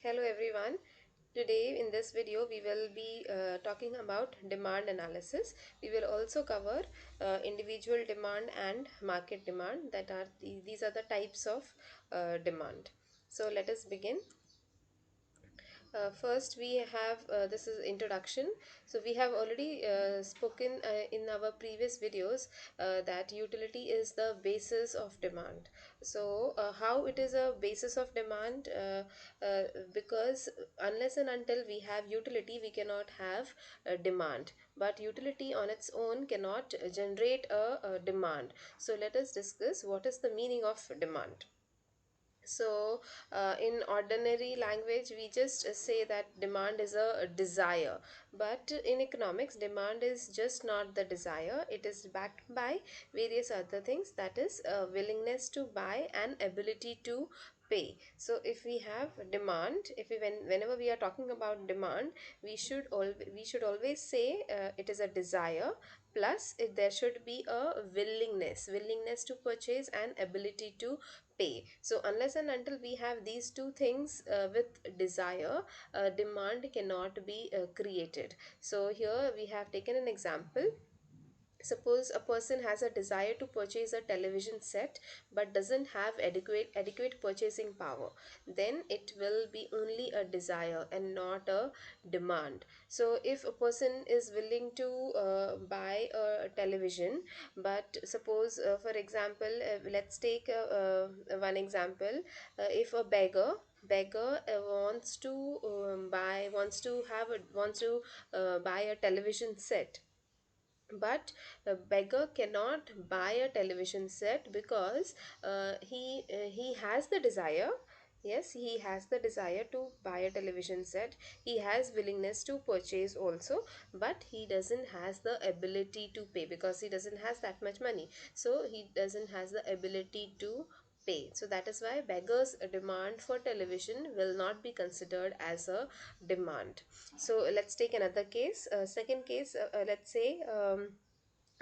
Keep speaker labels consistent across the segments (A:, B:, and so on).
A: Hello everyone. Today in this video we will be talking about demand analysis. We will also cover individual demand and market demand that are these are the types of demand. So let us begin. First we have this is introduction. So we have already spoken in our previous videos that utility is the basis of demand. So how it is a basis of demand, because unless and until we have utility we cannot have demand, but utility on its own cannot generate a demand. So let us discuss what is the meaning of demand. So, in ordinary language, we just say that demand is a desire. But in economics, demand is just not the desire, it is backed by various other things, that is, willingness to buy and ability to pay. So if we have demand, if we whenever we are talking about demand, we should always say it is a desire plus there should be a willingness to purchase and ability to pay. So unless and until we have these two things with desire, demand cannot be created. So here we have taken an example. Suppose a person has a desire to purchase a television set but doesn't have adequate purchasing power, then it will be only a desire and not a demand. So if a person is willing to buy a television, but suppose for example, let's take one example. If a beggar wants to buy a television set, but the beggar cannot buy a television set because he has the desire. Yes, he has the desire to buy a television set, he has willingness to purchase also, but he doesn't has the ability to pay because he doesn't has that much money, so he doesn't has the ability to pay. So that is why beggars demand for television will not be considered as a demand. So let's take another case, second case. Let's say a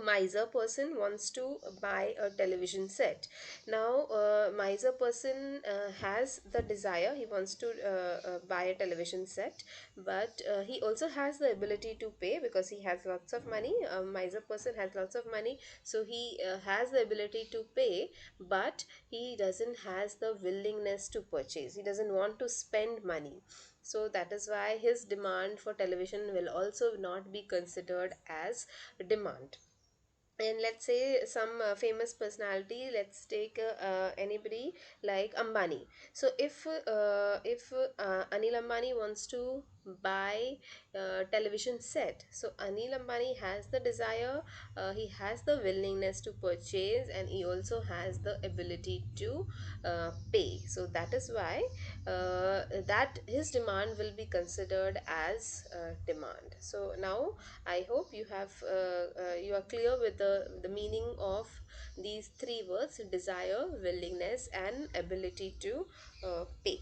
A: miser person wants to buy a television set. Now miser person has the desire, he wants to buy a television set, but he also has the ability to pay because he has lots of money. A miser person has lots of money, so he has the ability to pay, but he doesn't has the willingness to purchase, he doesn't want to spend money. So that is why his demand for television will also not be considered as demand. And let's say some famous personality, let's take anybody like Ambani. So if Anil Ambani wants to buy television set, so Anil Ambani has the desire, he has the willingness to purchase, and he also has the ability to pay. So that is why that his demand will be considered as demand. So now I hope you are clear with the meaning of these three words: desire, willingness, and ability to pay.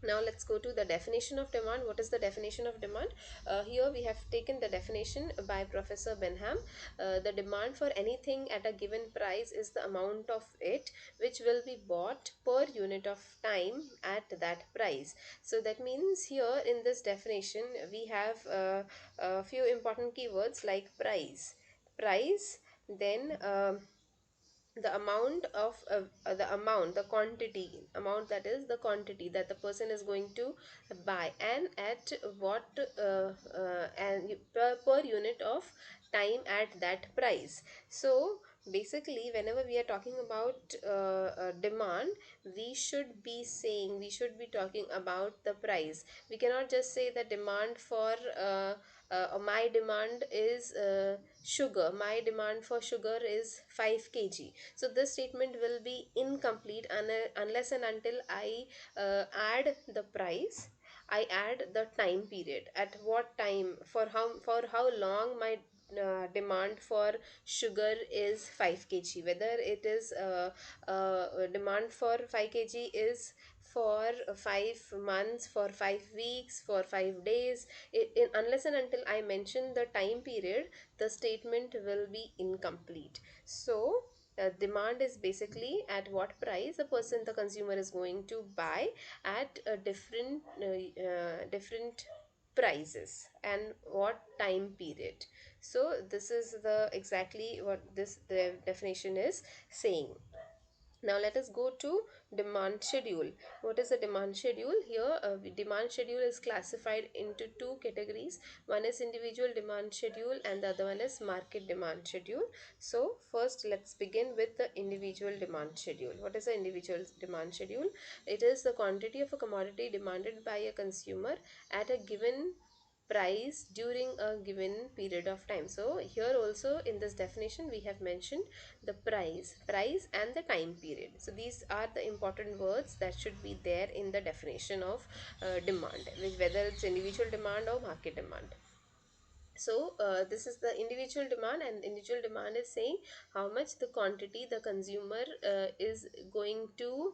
A: Now let's go to the definition of demand. What is the definition of demand? Here we have taken the definition by Professor Benham. The demand for anything at a given price is the amount of it which will be bought per unit of time at that price. So that means here in this definition we have a few important keywords like price, then the amount of the quantity amount, that is the quantity that the person is going to buy, and at what and per unit of time at that price. So basically whenever we are talking about demand, we should be talking about the price. We cannot just say the demand for my demand is sugar, my demand for sugar is 5 kg. So this statement will be incomplete unless and until I add the price, I add the time period, at what time, for how long my demand for sugar is 5 kg, whether it is demand for 5 kg is for 5 months, for 5 weeks, for 5 days. Unless and until I mention the time period, the statement will be incomplete. So Demand is basically at what price the consumer is going to buy at a different prices and what time period. So this is the exactly what this the definition is saying. Now let us go to demand schedule. What is a demand schedule? Here, demand schedule is classified into two categories. One is individual demand schedule and the other one is market demand schedule. So first let's begin with the individual demand schedule. What is the individual demand schedule? It is the quantity of a commodity demanded by a consumer at a given price during a given period of time. So here also in this definition we have mentioned the price and the time period. So these are the important words that should be there in the definition of demand, whether it's individual demand or market demand. So this is the individual demand, and individual demand is saying how much the quantity the consumer is going to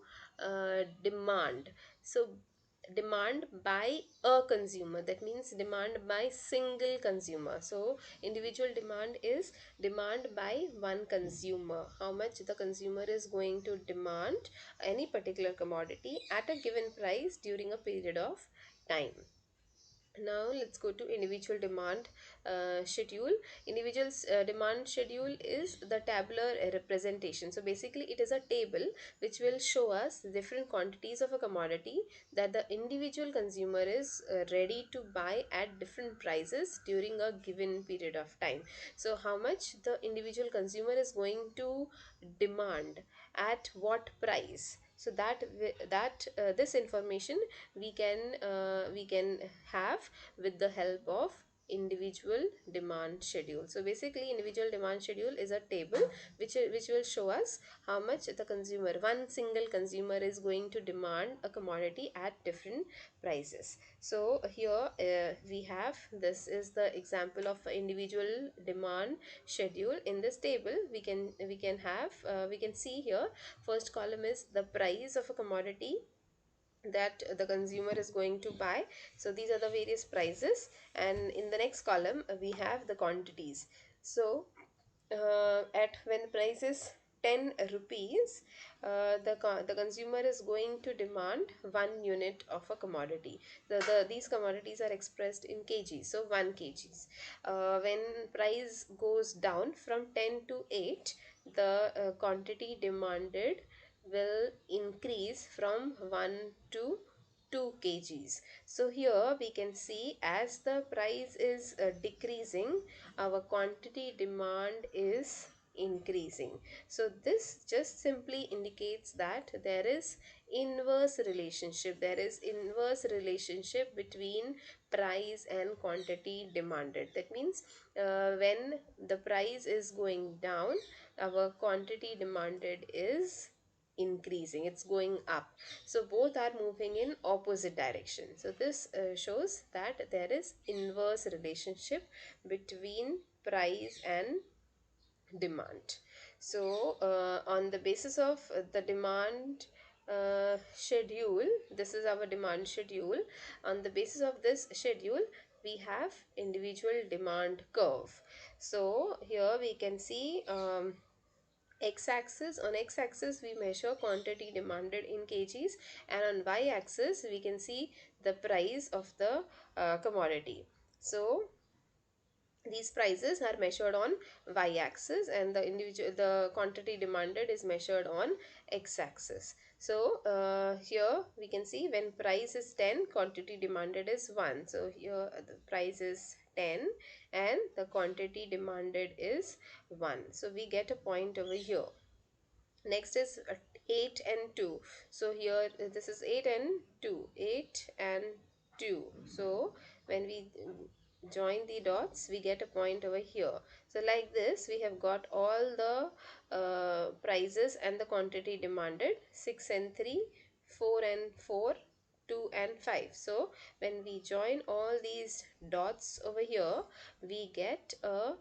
A: demand. So demand by a consumer, that means demand by single consumer. So individual demand is demand by one consumer, how much the consumer is going to demand any particular commodity at a given price during a period of time. Now let's go to individual demand schedule. Individual demand schedule is the tabular representation. So basically it is a table which will show us different quantities of a commodity that the individual consumer is ready to buy at different prices during a given period of time. So how much the individual consumer is going to demand at what price. So that this information we can have with the help of individual demand schedule. So basically individual demand schedule is a table which will show us how much the consumer, one single consumer, is going to demand a commodity at different prices. So here we have, this is the example of individual demand schedule. In this table we can see here, first column is the price of a commodity that the consumer is going to buy. So these are the various prices, and in the next column we have the quantities. So at when the price is 10 rupees, the consumer is going to demand 1 unit of a commodity. These commodities are expressed in kgs, so 1 kgs. When price goes down from 10 to 8, the quantity demanded will increase from 1 to 2 kgs. So here we can see, as the price is decreasing, our quantity demand is increasing. So this just simply indicates that there is inverse relationship between price and quantity demanded. That means when the price is going down, our quantity demanded is increasing, it's going up. So both are moving in opposite direction. So this shows that there is inverse relationship between price and demand. So on the basis of the demand schedule, this is our demand schedule. On the basis of this schedule we have individual demand curve. So here we can see x-axis. On x-axis we measure quantity demanded in kgs, and on y-axis we can see the price of the commodity. So these prices are measured on y-axis, and the quantity demanded is measured on x-axis. So here we can see when price is 10, quantity demanded is 1. So here the price is 10 and the quantity demanded is 1. So we get a point over here. Next is 8 and 2. So here this is 8 and 2, 8 and 2. So when we join the dots we get a point over here. So like this we have got all the prices and the quantity demanded: 6 and 3, 4 and 4, 2 and 5. So when we join all these dots over here we get a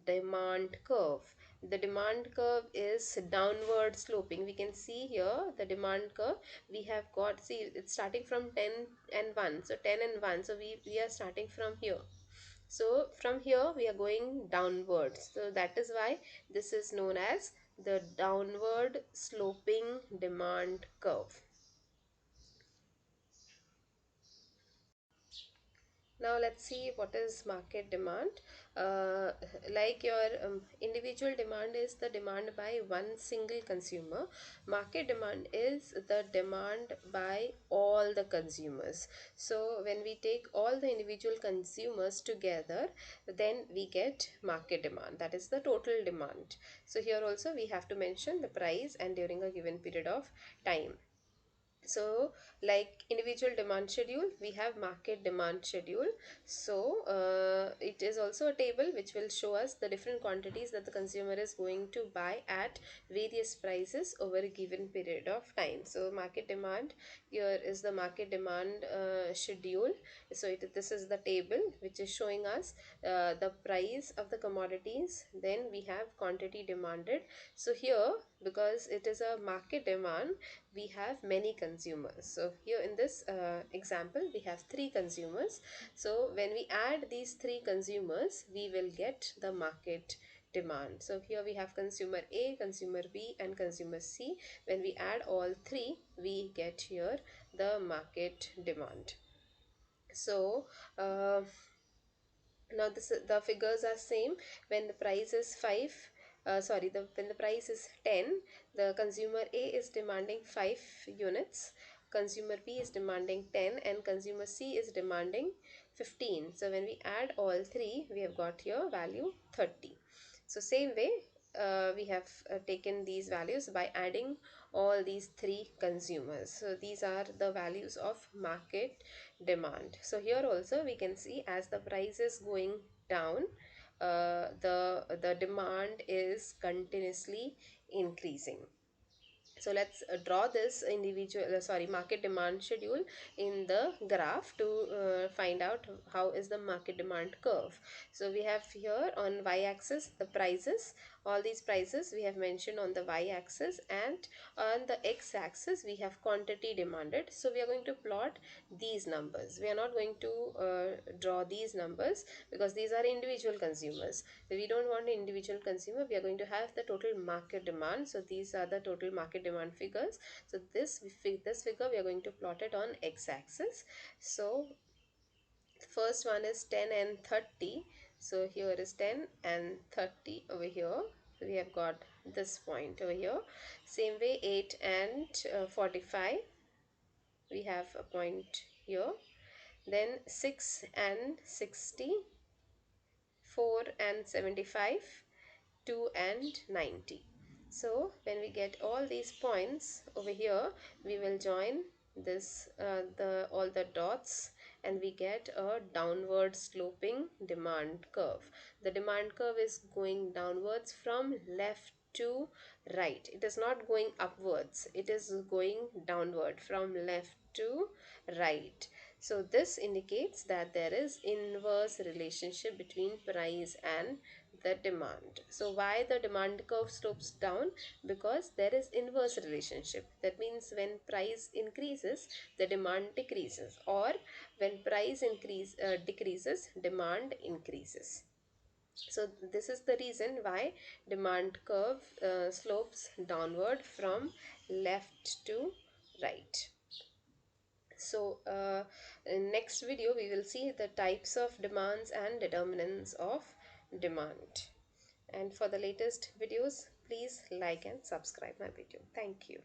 A: demand curve. The demand curve is downward sloping. We can see here the demand curve. We have got, see, it's starting from 10 and 1. So 10 and 1. So we are starting from here. So from here we are going downwards. So that is why this is known as the downward sloping demand curve. Now let's see what is market demand. Uh, like your individual demand is the demand by one single consumer. Market demand is the demand by all the consumers. So when we take all the individual consumers together, then we get market demand. That is the total demand. So here also we have to mention the price and during a given period of time. So like individual demand schedule, we have market demand schedule. So it is also a table which will show us the different quantities that the consumer is going to buy at various prices over a given period of time. So market demand, here is the market demand schedule. So this is the table which is showing us the price of the commodities, then we have quantity demanded. So here, because it is a market demand, we have many consumers. So here in this example we have three consumers. So when we add these three consumers, we will get the market demand. So here we have consumer A, consumer B and consumer C. When we add all three, we get here the market demand. So now this the figures are same. When the price is 5, when the price is 10, the consumer A is demanding 5 units, consumer B is demanding 10 and consumer C is demanding 15. So when we add all three, we have got here value 30. So same way, we have taken these values by adding all these three consumers. So these are the values of market demand. So here also we can see as the price is going down, the demand is continuously increasing. So let's draw this market demand schedule in the graph to find out how is the market demand curve. So we have here on y-axis the prices, all these prices we have mentioned on the y-axis, and on the x-axis we have quantity demanded. So we are going to plot these numbers. We are not going to draw these numbers because these are individual consumers. We don't want individual consumer, we are going to have the total market demand. So these are the total market demand figures. So this figure we are going to plot it on x-axis. So first one is 10 and 30. So here is 10 and 30 over here. We have got this point over here. Same way 8 and 45. We have a point here. Then 6 and 60, 4 and 75, 2 and 90. So when we get all these points over here, we will join this the all the dots and we get a downward sloping demand curve. The demand curve is going downwards from left to right. It is not going upwards, it is going downward from left to right. So this indicates that there is inverse relationship between price and the demand. So why the demand curve slopes down? Because there is inverse relationship. That means when price increases, the demand decreases, or when price decreases, demand increases. So this is the reason why demand curve slopes downward from left to right. So in next video we will see the types of demands and determinants of demand. And for the latest videos, please like and subscribe my video. Thank you.